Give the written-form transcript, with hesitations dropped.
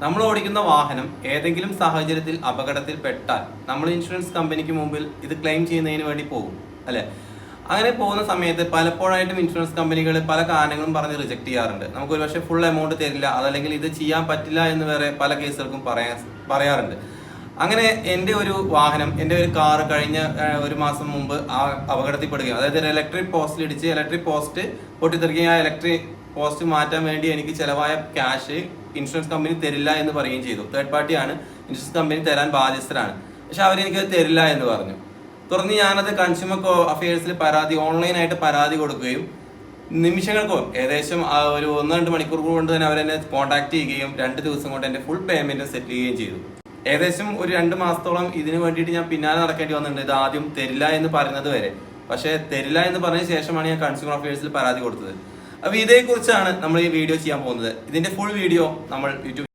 നമ്മൾ ഓടിക്കുന്ന വാഹനം ഏതെങ്കിലും സാഹചര്യത്തിൽ അപകടത്തിൽ പെട്ടാൽ നമ്മൾ ഇൻഷുറൻസ് കമ്പനിക്ക് മുമ്പിൽ ഇത് ക്ലെയിം ചെയ്യുന്നതിന് വേണ്ടി പോകും അല്ലെ. അങ്ങനെ പോകുന്ന സമയത്ത് പലപ്പോഴായിട്ടും ഇൻഷുറൻസ് കമ്പനികൾ പല കാരണങ്ങളും പറഞ്ഞ് റിജക്ട് ചെയ്യാറുണ്ട്. നമുക്ക് ഒരുപക്ഷെ ഫുൾ എമൗണ്ട് തരില്ല, അതല്ലെങ്കിൽ ഇത് ചെയ്യാൻ പറ്റില്ല എന്ന് വരെ പല കേസുകൾക്കും പറയാറുണ്ട്. അങ്ങനെ എൻ്റെ ഒരു വാഹനം, എൻ്റെ ഒരു കാർ കഴിഞ്ഞ ഒരു മാസം മുമ്പ് അപകടത്തിൽപ്പെടുകയും, അതായത് ഒരു ഇലക്ട്രിക് പോസ്റ്റിൽ ഇടിച്ച് ഇലക്ട്രിക് പോസ്റ്റ് പൊട്ടിത്തെറിക്കുകയും ആ ഇലക്ട്രിക് പോസ്റ്റ് മാറ്റാൻ വേണ്ടി എനിക്ക് ചിലവായ ക്യാഷ് ഇൻഷുറൻസ് കമ്പനി തരില്ല എന്ന് പറയുകയും ചെയ്തു. തേർഡ് പാർട്ടിയാണ്, ഇൻഷുറൻസ് കമ്പനി തരാൻ ബാധ്യസ്ഥരാണ്. പക്ഷെ അവരെനിക്ക് തരില്ല എന്ന് പറഞ്ഞു. തുടർന്ന് ഞാനത് കൺസ്യൂമർ അഫയേഴ്സിൽ ഓൺലൈനായിട്ട് പരാതി കൊടുക്കുകയും നിമിഷങ്ങൾക്കോ ഏകദേശം ഒരു 1-2 മണിക്കൂർ കൊണ്ട് തന്നെ അവരെന്നെ കോൺടാക്ട് ചെയ്യുകയും 2 ദിവസം കൊണ്ട് എൻ്റെ ഫുൾ പേയ്മെന്റ് സെറ്റിൽ ചെയ്യുകയും ചെയ്തു. ഏകദേശം ഒരു 2 മാസത്തോളം ഇതിനു വേണ്ടിയിട്ട് ഞാൻ പിന്നാലെ നടക്കേണ്ടി വന്നിട്ടുണ്ട്, ഇത് ആദ്യം തരില്ല എന്ന് പറയുന്നത് വരെ. പക്ഷേ തരില്ല എന്ന് പറഞ്ഞ ശേഷമാണ് ഞാൻ കൺസ്യൂമർ അഫയേഴ്സിൽ പരാതി കൊടുത്തത്. അപ്പൊ ഇതേക്കുറിച്ചാണ് നമ്മൾ ഈ വീഡിയോ ചെയ്യാൻ പോകുന്നത്. ഇതിന്റെ ഫുൾ വീഡിയോ നമ്മൾ യൂട്യൂബ്